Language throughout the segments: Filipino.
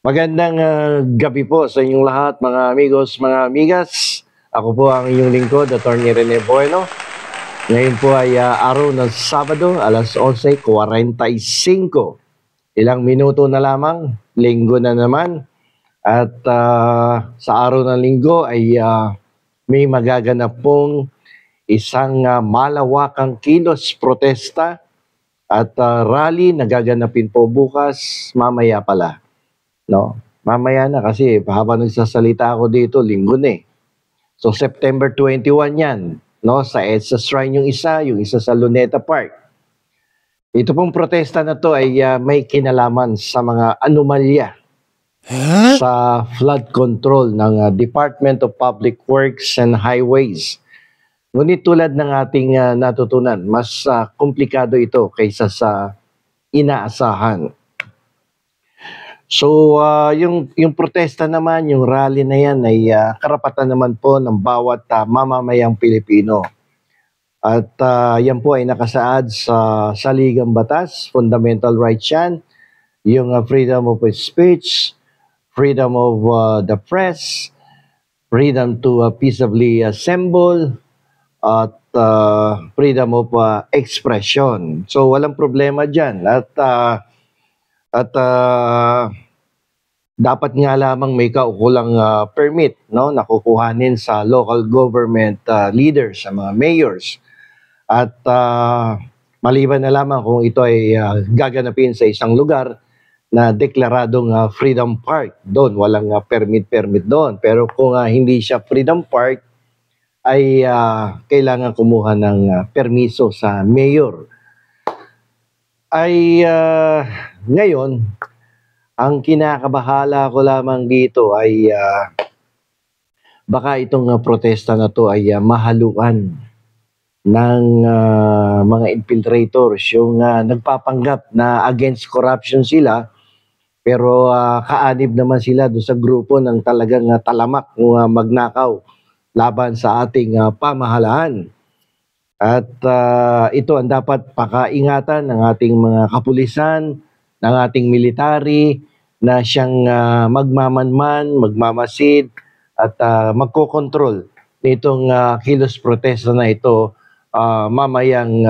Magandang gabi po sa inyong lahat, mga amigos, mga amigas. Ako po ang inyong lingkod, Atty. Rene Bueno. Ngayon po ay araw ng Sabado, alas 11:45. Ilang minuto na lamang, linggo na naman. At sa araw ng linggo ay may magaganap pong isang malawakang kilos protesta at rally na gaganapin po bukas, mamaya pala. No? Mamaya na kasi habang nagsasalita ako dito, linggo na eh. So September 21 yan, no? Sa EDSA Shrine yung isa sa Luneta Park. Ito pong protesta na to ay may kinalaman sa mga anomalya sa flood control ng Department of Public Works and Highways. Ngunit tulad ng ating natutunan, mas komplikado ito kaysa sa inaasahan. So, yung protesta naman, yung rally na yan ay karapatan naman po ng bawat mamamayang Pilipino. At yan po ay nakasaad sa Saligang Batas, fundamental rights yan, yung freedom of speech, freedom of the press, freedom to peaceably assemble, at freedom of expression. So, walang problema dyan. At dapat nga lamang may kaukulang permit, no, na kukuhanin sa local government leaders, sa mga mayors. At maliban na lamang kung ito ay gaganapin sa isang lugar na deklaradong Freedom Park. Doon, walang permit doon. Pero kung hindi siya Freedom Park, ay kailangan kumuha ng permiso sa mayor. Ay ngayon, ang kinakabahala ko lamang dito ay baka itong protesta na to ay mahaluan ng mga infiltrators, yung nagpapanggap na against corruption sila, pero kaanib naman sila doon sa grupo ng talagang talamak ng magnakaw laban sa ating pamahalaan. At ito ang dapat pakaingatan ng ating mga kapulisan, ng ating military, na siyang magmamanman, magmamasid, at magkokontrol nitong kilos protesta na ito mamayang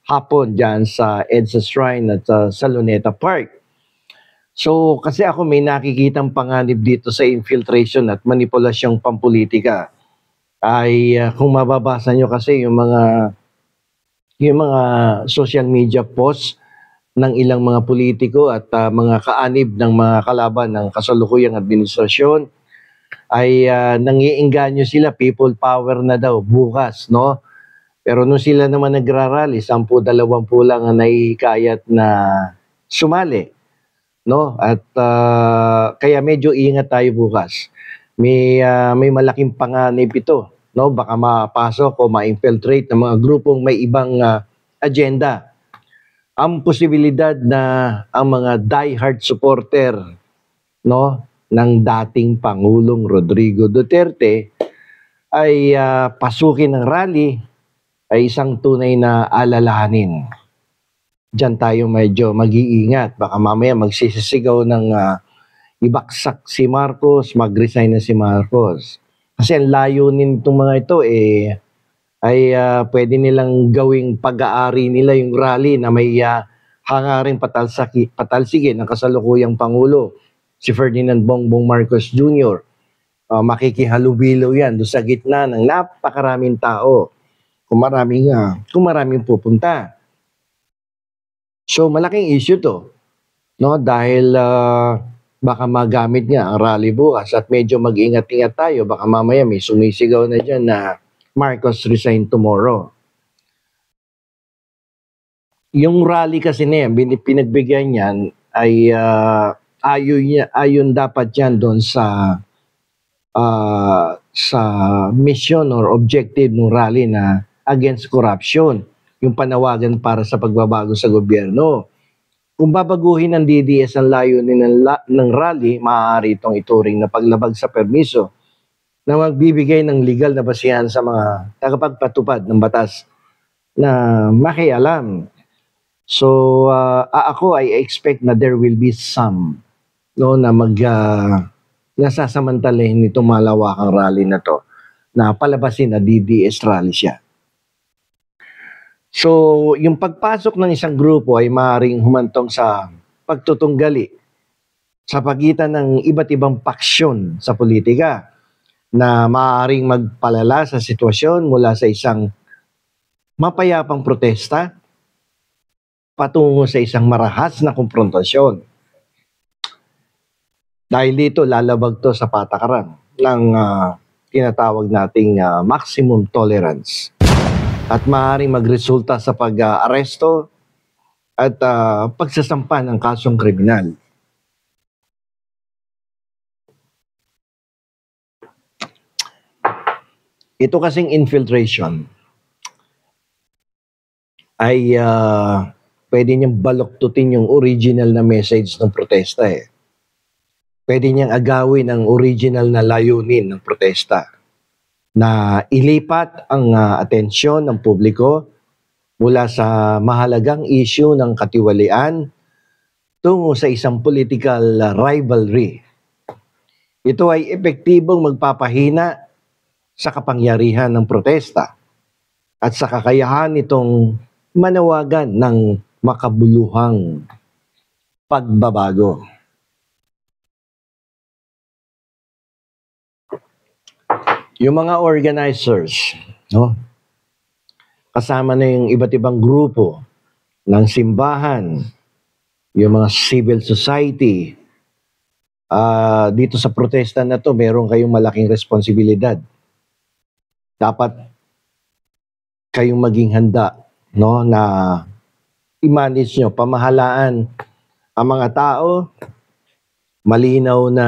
hapon dyan sa EDSA Shrine at sa Luneta Park. So, kasi ako may nakikitang panganib dito sa infiltration at manipulasyong pampolitika. Ay kung mababasa nyo kasi yung mga social media posts ng ilang mga politiko at mga kaanib ng mga kalaban ng kasalukuyang administrasyon, ay nangiengganyo sila, people power na daw bukas, no? Pero nung sila naman nagrarally, 10-20 lang ang naihikayat na sumali, no? At kaya medyo ingat tayo bukas. May malaking panganib ito, no? Baka mapasok o ma-infiltrate ng mga grupong may ibang agenda. Ang posibilidad na ang mga diehard supporter, no, ng dating Pangulong Rodrigo Duterte ay pasukin ng rally ay isang tunay na alalahanin. Diyan tayo medyo mag-iingat. Baka mamaya magsisisigaw ng ibaksak si Marcos, mag-resign na si Marcos. Kasi ang layunin itong mga ito ay pwede nilang gawing pag-aari nila yung rally na may hangaring patalsigin ng kasalukuyang Pangulo, si Ferdinand Bongbong Marcos Jr. Makikihalubilo yan doon sa gitna ng napakaraming tao, kung maraming pupunta. So malaking issue to, no? Dahil baka magamit niya ang rally bukas at medyo mag-ingat-ingat tayo. Baka mamaya may sumisigaw na dyan na Marcos resign tomorrow. Yung rally kasi na yan, pinagbigyan niyan ay ayon dapat yan doon sa mission or objective ng rally na against corruption, yung panawagan para sa pagbabago sa gobyerno. Kung babaguhin ng DDS ang layunin ng rally, maaari itong ituring na paglabag sa permiso na magbibigay ng legal na basihan sa mga tagapagpatupad ng batas na makialam. So, ako I expect na there will be some no, na nasasamantalahin itong malawakang rally na to, na palabasin na DDS rally siya. So, yung pagpasok ng isang grupo ay maaaring humantong sa pagtutunggali sa pagitan ng iba't ibang paksyon sa politika na maaaring magpalala sa sitwasyon mula sa isang mapayapang protesta patungo sa isang marahas na konfrontasyon. Dahil dito, lalabag to sa patakaran ng tinatawag nating maximum tolerance at maaaring magresulta sa pag-aresto at pagsasampa ng kasong kriminal. Ito kasing infiltration ay pwede niyang baluktutin yung original na message ng protesta eh. Pwede niyang agawin ang original na layunin ng protesta na ilipat ang atensyon ng publiko mula sa mahalagang issue ng katiwalian tungo sa isang political rivalry. Ito ay epektibong magpapahina sa kapangyarihan ng protesta at sa kakayahan nitong manawagan ng makabuluhang pagbabago. Yung mga organizers, no? Kasama na yung iba't ibang grupo ng simbahan, yung mga civil society, dito sa protesta na to, meron kayong malaking responsibilidad. Dapat kayong maging handa, no, na i-manage nyo, pamahalaan ang mga tao, malinaw na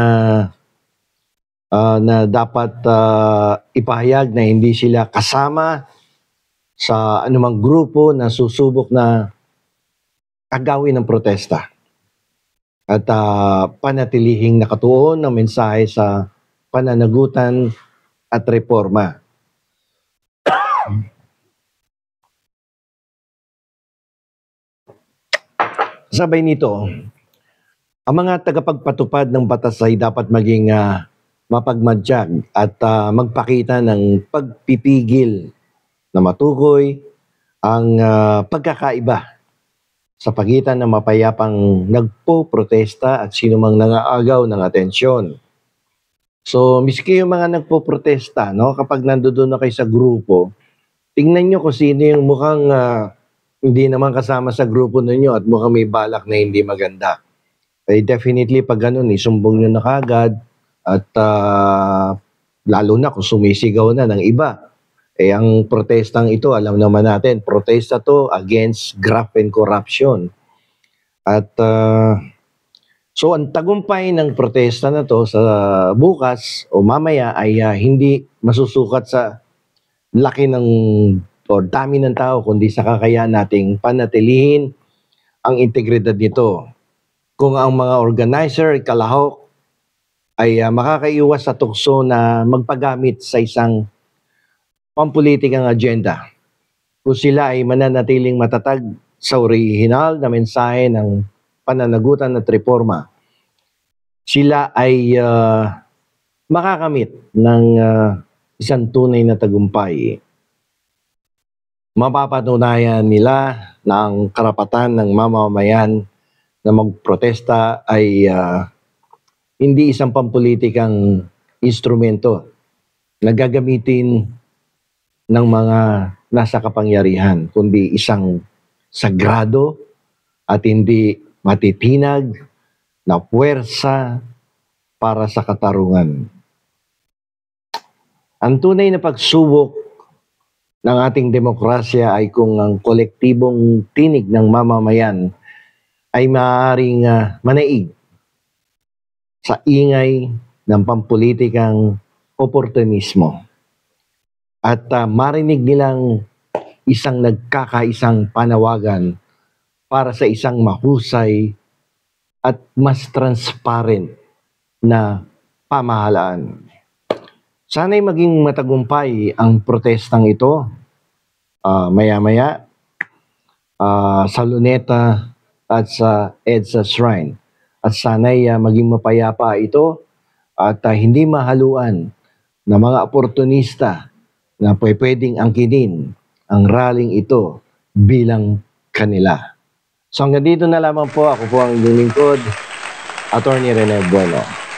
dapat ipahayag na hindi sila kasama sa anumang grupo na susubok na agawin ng protesta. At panatilihing nakatuon ng mensahe sa pananagutan at reforma. Sabay nito, ang mga tagapagpatupad ng batas ay dapat maging mapagmadyag at magpakita ng pagpipigil na matukoy ang pagkakaiba sa pagitan ng mapayapang nagpo-protesta at sinumang nangaagaw ng atensyon. So, miski yung mga nagpo-protesta, no, kapag nandoon na kayo sa grupo, tingnan nyo kung sino yung mukhang hindi naman kasama sa grupo ninyo at mukhang may balak na hindi maganda. Eh, definitely, pag ganun, isumbong nyo na kagad at lalo na kung sumisigaw na ng iba. Eh, ang protestang ito, alam naman natin, protesta to against graft and corruption. At so, ang tagumpay ng protesta na to sa bukas o mamaya ay hindi masusukat sa laki ng o dami ng tao, kundi sa kakayahan nating panatilihin ang integridad nito. Kung ang mga organizer, kalahok, ay makakaiwas sa tukso na magpagamit sa isang pampulitikang agenda. Kung sila ay mananatiling matatag sa orihinal na mensahe ng pananagutan at reforma, sila ay makakamit ng isang tunay na tagumpay. Mapapatunayan nila na ang karapatan ng mamamayan na magprotesta ay hindi isang pampulitikang instrumento na gagamitin ng mga nasa kapangyarihan, kundi isang sagrado at hindi matitinag na puwersa para sa katarungan. Ang tunay na pagsubok ng ating demokrasya ay kung ang kolektibong tinig ng mamamayan ay maaaring manaig sa ingay ng pampulitikang oportunismo at marinig nilang isang nagkakaisang panawagan para sa isang mahusay at mas transparent na pamahalaan. Sana'y maging matagumpay ang protestang ito maya-maya sa Luneta at sa EDSA Shrine. at sana'y maging mapayapa ito at hindi mahaluan na mga oportunista na pwedeng angkinin ang rallying ito bilang kanila. So hanggang dito na lamang po. Ako po ang inyong lingkod, Attorney Rene Bueno.